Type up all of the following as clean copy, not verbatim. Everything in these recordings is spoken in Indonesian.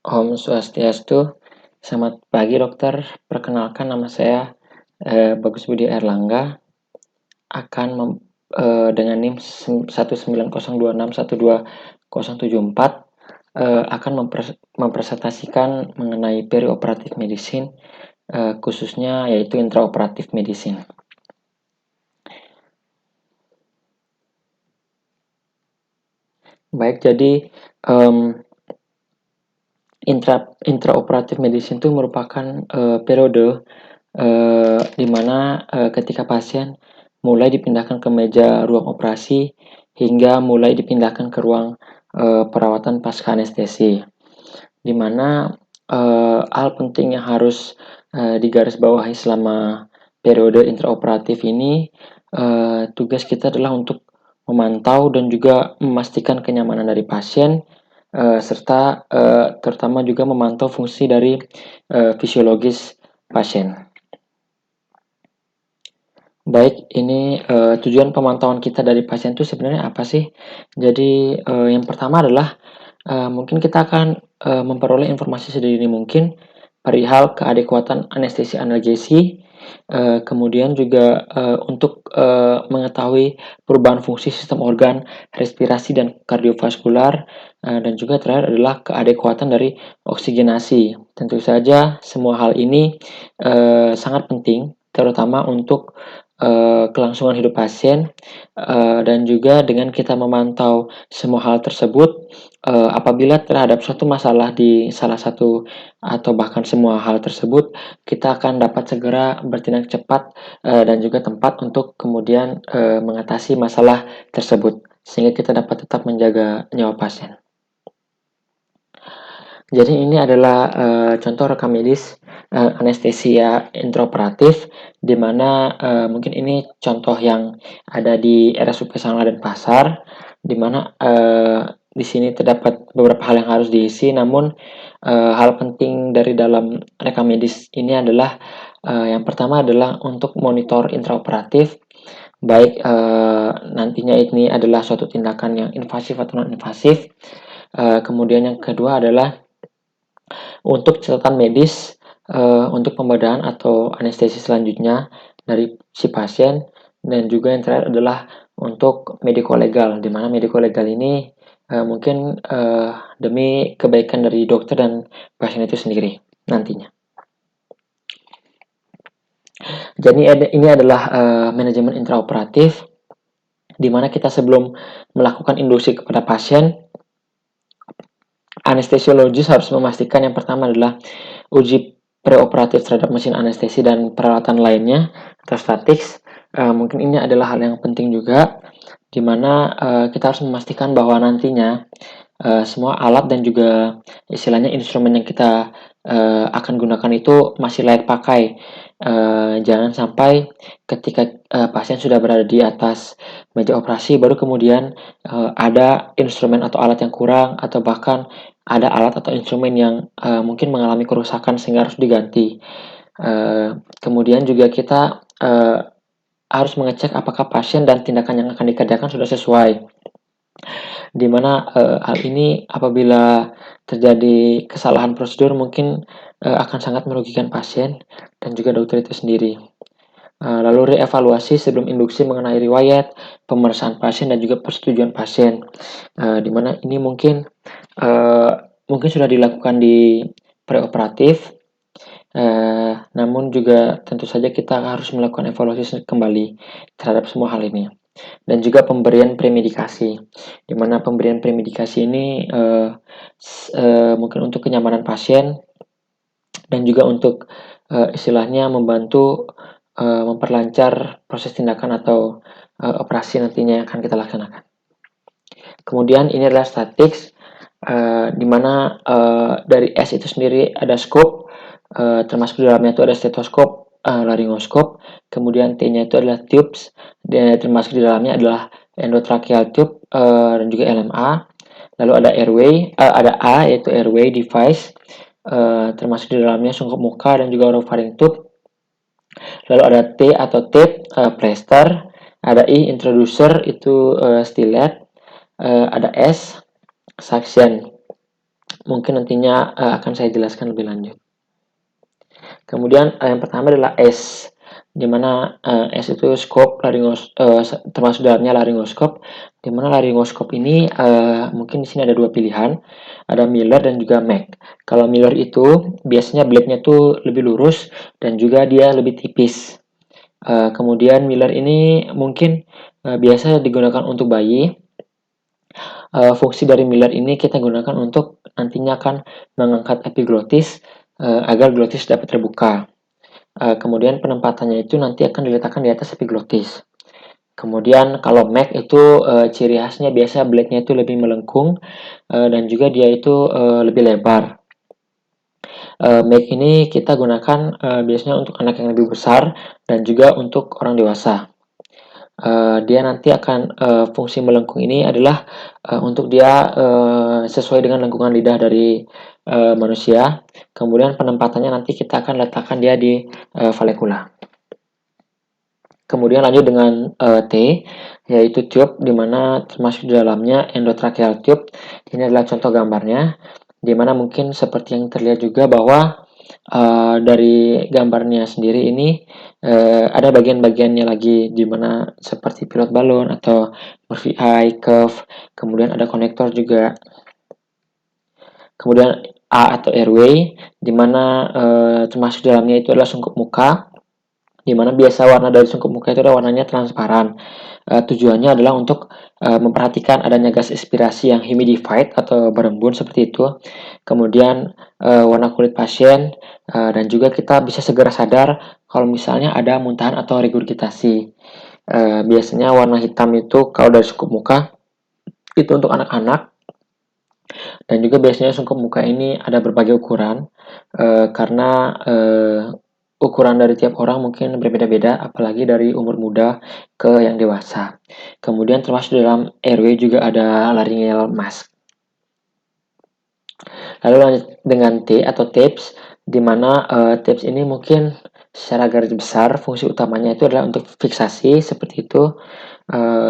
Om Swastiastu, selamat pagi dokter. Perkenalkan nama saya Bagus Budi Erlangga, akan dengan NIM 19026120074 akan mempresentasikan mengenai perioperatif medicine, khususnya yaitu intraoperatif medicine. Baik, jadi intraoperatif medicine itu merupakan periode di mana ketika pasien mulai dipindahkan ke meja ruang operasi hingga mulai dipindahkan ke ruang perawatan pasca anestesi, di mana hal penting yang harus digarisbawahi selama periode intraoperatif ini, tugas kita adalah untuk memantau dan juga memastikan kenyamanan dari pasien, serta terutama juga memantau fungsi dari fisiologis pasien. Baik, ini tujuan pemantauan kita dari pasien itu sebenarnya apa sih? Jadi yang pertama adalah mungkin kita akan memperoleh informasi sedini mungkin perihal keadekuatan anestesi analgesi, kemudian juga untuk mengetahui perubahan fungsi sistem organ, respirasi dan kardiovaskular, dan juga terakhir adalah keadekuatan dari oksigenasi. Tentu saja semua hal ini sangat penting, terutama untuk kelangsungan hidup pasien, dan juga dengan kita memantau semua hal tersebut, apabila terhadap suatu masalah di salah satu atau bahkan semua hal tersebut, kita akan dapat segera bertindak cepat dan juga tempat untuk kemudian mengatasi masalah tersebut, sehingga kita dapat tetap menjaga nyawa pasien. Jadi ini adalah contoh rekam medis anestesia intraoperatif, di mana mungkin ini contoh yang ada di RSUP Sangla dan Pasar, di mana di sini terdapat beberapa hal yang harus diisi, namun hal penting dari dalam rekam medis ini adalah yang pertama adalah untuk monitor intraoperatif, baik nantinya ini adalah suatu tindakan yang invasif atau non-invasif. Kemudian yang kedua adalah untuk catatan medis untuk pembedahan atau anestesi selanjutnya dari si pasien, dan juga yang terakhir adalah untuk mediko legal, di mana mediko legal ini mungkin demi kebaikan dari dokter dan pasien itu sendiri nantinya. Jadi ini adalah manajemen intraoperatif, di mana kita sebelum melakukan induksi kepada pasien, anestesiologis harus memastikan yang pertama adalah uji preoperatif terhadap mesin anestesi dan peralatan lainnya atau statics. Mungkin ini adalah hal yang penting juga, di mana kita harus memastikan bahwa nantinya semua alat dan juga istilahnya instrumen yang kita akan gunakan itu masih layak pakai. Jangan sampai ketika pasien sudah berada di atas meja operasi baru kemudian ada instrumen atau alat yang kurang, atau bahkan ada alat atau instrumen yang mungkin mengalami kerusakan sehingga harus diganti. Kemudian juga kita harus mengecek apakah pasien dan tindakan yang akan dikerjakan sudah sesuai. Di mana hal ini apabila terjadi kesalahan prosedur mungkin akan sangat merugikan pasien dan juga dokter itu sendiri. Lalu reevaluasi sebelum induksi mengenai riwayat, pemeriksaan pasien dan juga persetujuan pasien, di mana ini mungkin sudah dilakukan di preoperatif, namun juga tentu saja kita harus melakukan evaluasi kembali terhadap semua hal ini. Dan juga pemberian premedikasi, di mana pemberian premedikasi ini mungkin untuk kenyamanan pasien dan juga untuk istilahnya membantu memperlancar proses tindakan atau operasi nantinya yang akan kita laksanakan. Kemudian ini adalah statics, di mana dari S itu sendiri ada scope, termasuk di dalamnya itu ada stetoskop, laryngoskop, kemudian T-nya itu adalah tubes, dan termasuk di dalamnya adalah endotracheal tube dan juga LMA. Lalu ada airway, ada A yaitu airway device, termasuk di dalamnya sungkup muka dan juga oropharynx tube. Lalu ada T atau tape, plaster, ada I introducer itu stilet, ada S suction. mungkin nantinya akan saya jelaskan lebih lanjut. Kemudian yang pertama adalah S, di mana S itu skop termasuk dalamnya laryngoskop, di mana laryngoskop ini mungkin di sini ada dua pilihan, ada Miller dan juga Mac. Kalau Miller itu biasanya blade-nya tuh lebih lurus dan juga dia lebih tipis. Kemudian Miller ini mungkin biasa digunakan untuk bayi. Fungsi dari Miller ini kita gunakan untuk nantinya akan mengangkat epiglotis agar glotis dapat terbuka. Kemudian penempatannya itu nanti akan diletakkan di atas epiglotis. Kemudian kalau Mac itu ciri khasnya biasa blade-nya itu lebih melengkung dan juga dia itu lebih lebar. Mac ini kita gunakan biasanya untuk anak yang lebih besar dan juga untuk orang dewasa. Dia nanti akan fungsi melengkung ini adalah untuk dia sesuai dengan lengkungan lidah dari manusia. Kemudian penempatannya nanti kita akan letakkan dia di valekula. Kemudian lanjut dengan T, yaitu tube, di mana termasuk di dalamnya endotracheal tube. Ini adalah contoh gambarnya, di mana mungkin seperti yang terlihat juga bahwa dari gambarnya sendiri ini ada bagian-bagiannya lagi, di mana seperti pilot balon atau Murphy eye, curve, kemudian ada konektor juga. Kemudian A atau airway, di mana termasuk dalamnya itu adalah sungkup muka, di mana biasa warna dari sungkup muka itu adalah warnanya transparan. Tujuannya adalah untuk memperhatikan adanya gas inspirasi yang humidified atau berembun seperti itu. Kemudian warna kulit pasien dan juga kita bisa segera sadar kalau misalnya ada muntahan atau regurgitasi. Biasanya warna hitam itu kalau dari sungkup muka itu untuk anak-anak, dan juga biasanya sungkup muka ini ada berbagai ukuran karena ukuran dari tiap orang mungkin berbeda-beda, apalagi dari umur muda ke yang dewasa. Kemudian termasuk dalam airway juga ada laryngeal mask. Lalu lanjut dengan T atau tips, di mana tips ini mungkin secara garis besar fungsi utamanya itu adalah untuk fiksasi seperti itu,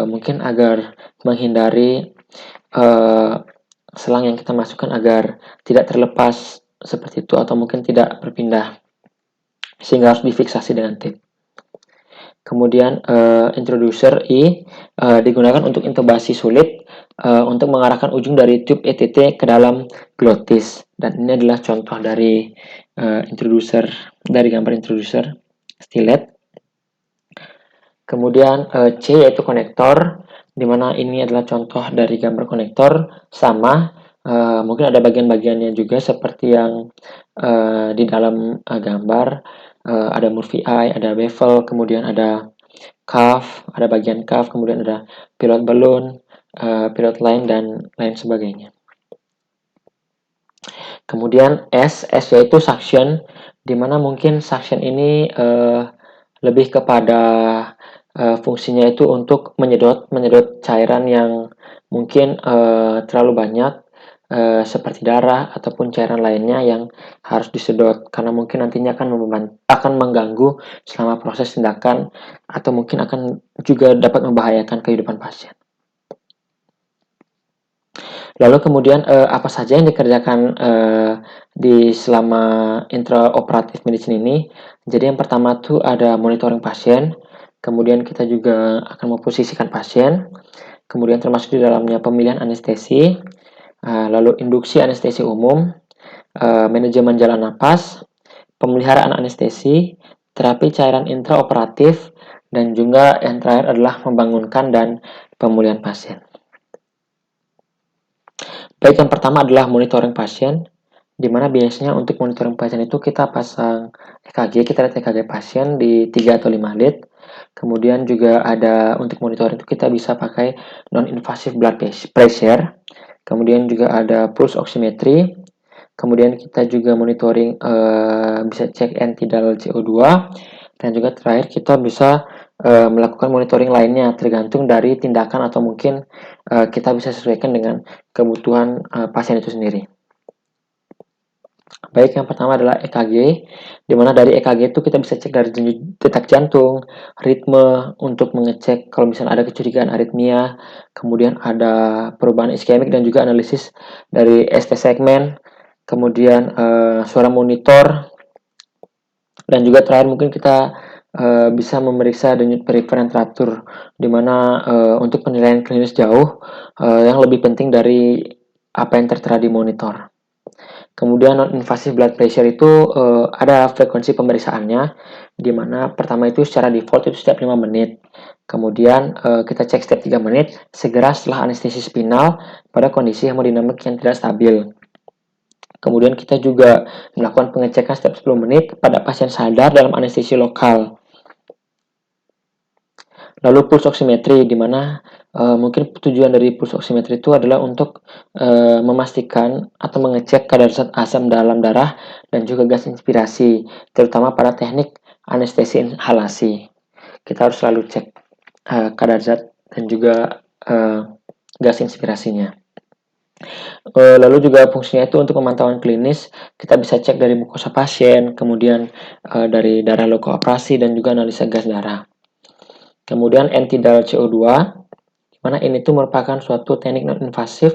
mungkin agar menghindari selang yang kita masukkan agar tidak terlepas seperti itu atau mungkin tidak berpindah, sehingga harus difiksasi dengan tape. Kemudian introducer I digunakan untuk intubasi sulit untuk mengarahkan ujung dari tube ETT ke dalam glotis, dan ini adalah contoh dari introducer, dari gambar introducer stilet. Kemudian C yaitu konektor, di mana ini adalah contoh dari gambar konektor sama. Mungkin ada bagian-bagiannya juga seperti yang di dalam gambar, ada Murphy eye, ada bevel, kemudian ada cuff, ada bagian cuff, kemudian ada pilot balloon, pilot line, dan lain sebagainya. Kemudian S yaitu suction, di mana mungkin suction ini lebih kepada fungsinya itu untuk menyedot cairan yang mungkin terlalu banyak, seperti darah ataupun cairan lainnya yang harus disedot, karena mungkin nantinya akan mengganggu selama proses tindakan atau mungkin akan juga dapat membahayakan kehidupan pasien. Lalu kemudian apa saja yang dikerjakan di selama intraoperatif medicine ini? Jadi yang pertama tuh ada monitoring pasien, kemudian kita juga akan memposisikan pasien, kemudian termasuk di dalamnya pemilihan anestesi, lalu induksi anestesi umum, manajemen jalan napas, pemeliharaan anestesi, terapi cairan intraoperatif, dan juga yang terakhir adalah membangunkan dan pemulihan pasien. Baik, yang pertama adalah monitoring pasien, di mana biasanya untuk monitoring pasien itu kita pasang EKG, kita lihat EKG pasien di 3 atau 5 lead. Kemudian juga ada untuk monitoring itu kita bisa pakai non-invasive blood pressure. Kemudian juga ada pulse oximetry. Kemudian kita juga monitoring bisa cek end-tidal CO2. Dan juga terakhir kita bisa melakukan monitoring lainnya tergantung dari tindakan atau mungkin kita bisa sesuaikan dengan kebutuhan pasien itu sendiri. Baik, yang pertama adalah EKG, di mana dari EKG itu kita bisa cek dari detak jantung, ritme untuk mengecek kalau misalnya ada kecurigaan aritmia, kemudian ada perubahan iskemik dan juga analisis dari ST segmen, kemudian suara monitor, dan juga terakhir mungkin kita bisa memeriksa denyut perifer yang teratur, dimana untuk penilaian klinis jauh yang lebih penting dari apa yang tertera di monitor. Kemudian non-invasive blood pressure itu ada frekuensi pemeriksaannya, di mana pertama itu secara default itu setiap 5 menit. Kemudian kita cek setiap 3 menit, segera setelah anestesi spinal pada kondisi hemodinamik yang tidak stabil. Kemudian kita juga melakukan pengecekan setiap 10 menit pada pasien sadar dalam anestesi lokal. Lalu pulse oximetry, di mana mungkin tujuan dari pulse oximetry itu adalah untuk memastikan atau mengecek kadar zat asam dalam darah dan juga gas inspirasi, terutama pada teknik anestesi inhalasi. Kita harus selalu cek kadar zat dan juga gas inspirasinya. Lalu juga fungsinya itu untuk pemantauan klinis, kita bisa cek dari mukosa pasien, kemudian dari darah luka operasi dan juga analisa gas darah. Kemudian End-Tidal CO2, di mana ini tuh merupakan suatu teknik non-invasif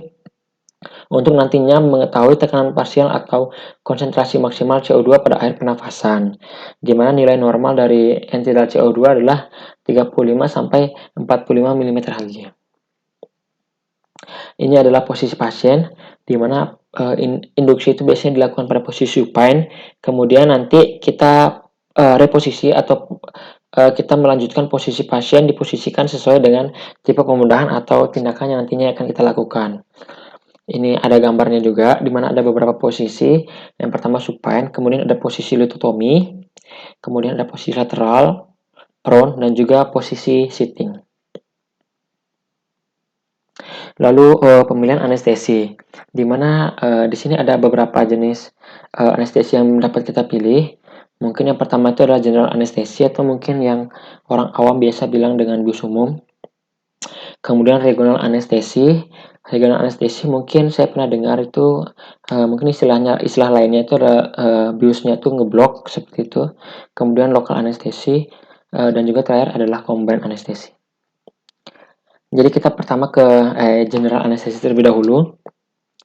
untuk nantinya mengetahui tekanan parsial atau konsentrasi maksimal CO2 pada air pernafasan, di mana nilai normal dari End-Tidal CO2 adalah 35 sampai 45 mm/Hg. Ini adalah posisi pasien, di mana induksi itu biasanya dilakukan pada posisi supine, kemudian nanti kita reposisi atau kita melanjutkan posisi pasien diposisikan sesuai dengan tipe pembudahan atau tindakan yang nantinya akan kita lakukan. Ini ada gambarnya juga, di mana ada beberapa posisi. Yang pertama supine, kemudian ada posisi lithotomy, kemudian ada posisi lateral, prone, dan juga posisi sitting. Lalu pemilihan anestesi, di mana di sini ada beberapa jenis anestesi yang dapat kita pilih. Mungkin yang pertama itu adalah general anestesi atau mungkin yang orang awam biasa bilang dengan bius umum. Kemudian regional anestesi. Regional anestesi mungkin saya pernah dengar itu mungkin istilah lainnya itu ada biusnya itu ngeblok seperti itu. Kemudian lokal anestesi dan juga terakhir adalah combined anestesi. Jadi kita pertama ke general anestesi terlebih dahulu.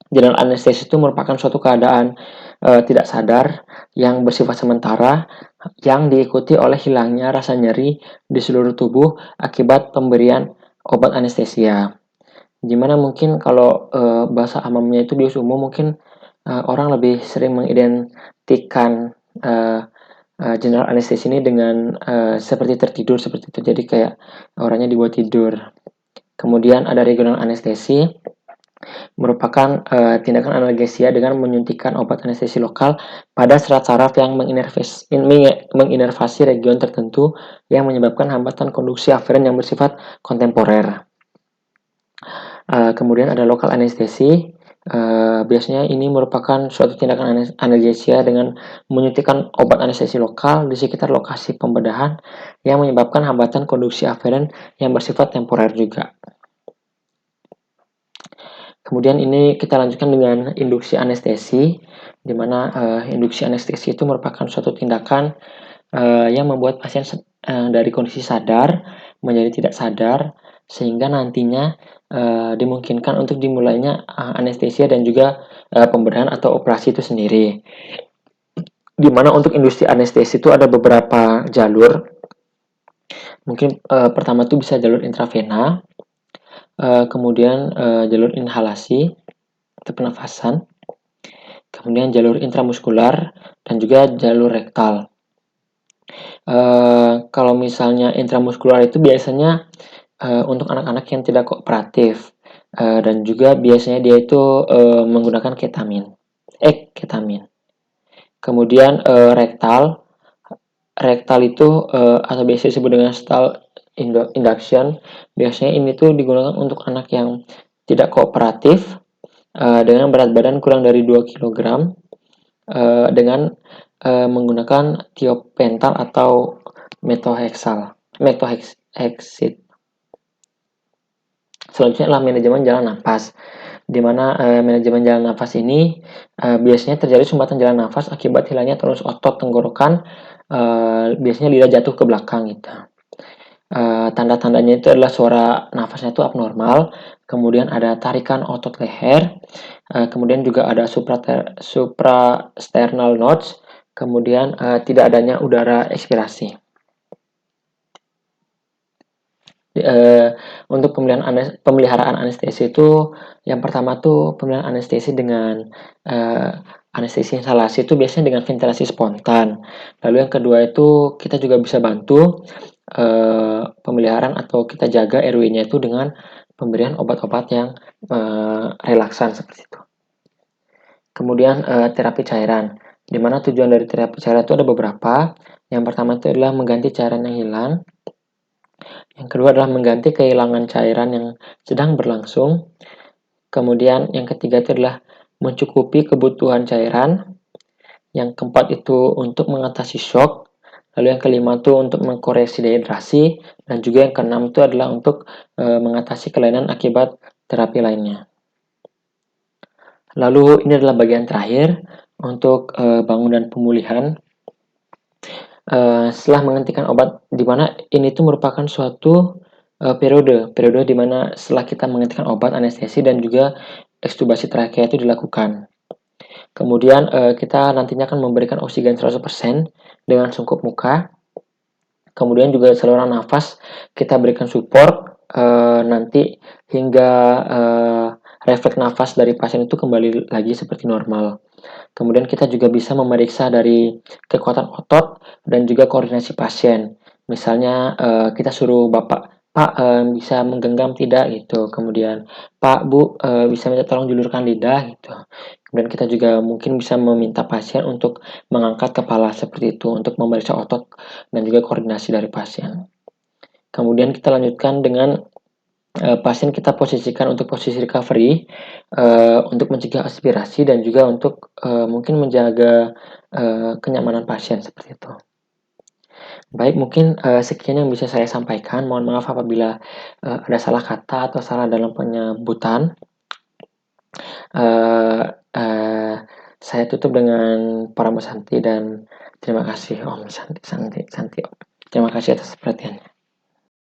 General anestesi itu merupakan suatu keadaan tidak sadar yang bersifat sementara yang diikuti oleh hilangnya rasa nyeri di seluruh tubuh akibat pemberian obat anestesia. Dimana mungkin kalau bahasa amamnya itu bius umum, mungkin orang lebih sering mengidentikan general anestesi ini dengan seperti tertidur seperti itu. Jadi kayak orangnya dibuat tidur. Kemudian ada regional anestesi, merupakan tindakan analgesia dengan menyuntikkan obat anestesi lokal pada serat saraf yang menginervasi region tertentu yang menyebabkan hambatan konduksi aferen yang bersifat kontemporer. Kemudian ada lokal anestesi, biasanya ini merupakan suatu tindakan analgesia dengan menyuntikkan obat anestesi lokal di sekitar lokasi pembedahan yang menyebabkan hambatan konduksi aferen yang bersifat temporer juga. Kemudian ini kita lanjutkan dengan induksi anestesi, di mana induksi anestesi itu merupakan suatu tindakan yang membuat pasien dari kondisi sadar menjadi tidak sadar, sehingga nantinya dimungkinkan untuk dimulainya anestesia dan juga pembedahan atau operasi itu sendiri. Di mana untuk induksi anestesi itu ada beberapa jalur. Mungkin pertama itu bisa jalur intravena, kemudian jalur inhalasi atau pernafasan, kemudian jalur intramuskular, dan juga jalur rektal. Kalau misalnya intramuskular itu biasanya untuk anak-anak yang tidak kooperatif, dan juga biasanya dia itu menggunakan ketamin. Kemudian rektal itu atau biasa disebut dengan stall induction, biasanya ini tuh digunakan untuk anak yang tidak kooperatif dengan berat badan kurang dari 2 kg dengan menggunakan tiopental atau methotrexate. Selanjutnya adalah manajemen jalan nafas, di mana manajemen jalan nafas ini biasanya terjadi sumbatan jalan nafas akibat hilangnya tonus otot tenggorokan, biasanya lidah jatuh ke belakang gitu. Tanda-tandanya itu adalah suara nafasnya itu abnormal, kemudian ada tarikan otot leher, kemudian juga ada suprasternal nodes, kemudian tidak adanya udara ekspirasi. Untuk pemeliharaan anestesi itu, yang pertama tuh pemeliharaan anestesi dengan anestesi inhalasi itu biasanya dengan ventilasi spontan. Lalu yang kedua itu kita juga bisa bantu pemeliharaan atau kita jaga RW-nya itu dengan pemberian obat-obat yang relaksan seperti itu. Kemudian terapi cairan, di mana tujuan dari terapi cairan itu ada beberapa. Yang pertama itu adalah mengganti cairan yang hilang. Yang kedua adalah mengganti kehilangan cairan yang sedang berlangsung. Kemudian yang ketiga itu adalah mencukupi kebutuhan cairan. Yang keempat itu untuk mengatasi shock. Lalu yang kelima itu untuk mengkoreksi dehidrasi. Dan juga yang keenam itu adalah untuk mengatasi kelainan akibat terapi lainnya. Lalu ini adalah bagian terakhir untuk bangun dan pemulihan. Setelah menghentikan obat, di mana ini tuh merupakan suatu periode di mana setelah kita menghentikan obat anestesi dan juga ekstubasi trakea itu dilakukan. Kemudian kita nantinya akan memberikan oksigen 100% dengan sungkup muka. Kemudian juga saluran nafas kita berikan support nanti hingga refleks nafas dari pasien itu kembali lagi seperti normal. Kemudian kita juga bisa memeriksa dari kekuatan otot dan juga koordinasi pasien. Misalnya kita suruh Bapak, Pak bisa menggenggam tidak gitu. Kemudian Pak, Bu bisa minta tolong julurkan lidah gitu. Kemudian kita juga mungkin bisa meminta pasien untuk mengangkat kepala seperti itu untuk memeriksa otot dan juga koordinasi dari pasien. Kemudian kita lanjutkan dengan pasien kita posisikan untuk posisi recovery untuk mencegah aspirasi dan juga untuk mungkin menjaga kenyamanan pasien seperti itu. Baik, mungkin sekian yang bisa saya sampaikan. Mohon maaf apabila ada salah kata atau salah dalam penyebutan. Saya tutup dengan Parama Santi dan terima kasih Om Santi. Terima kasih atas perhatiannya.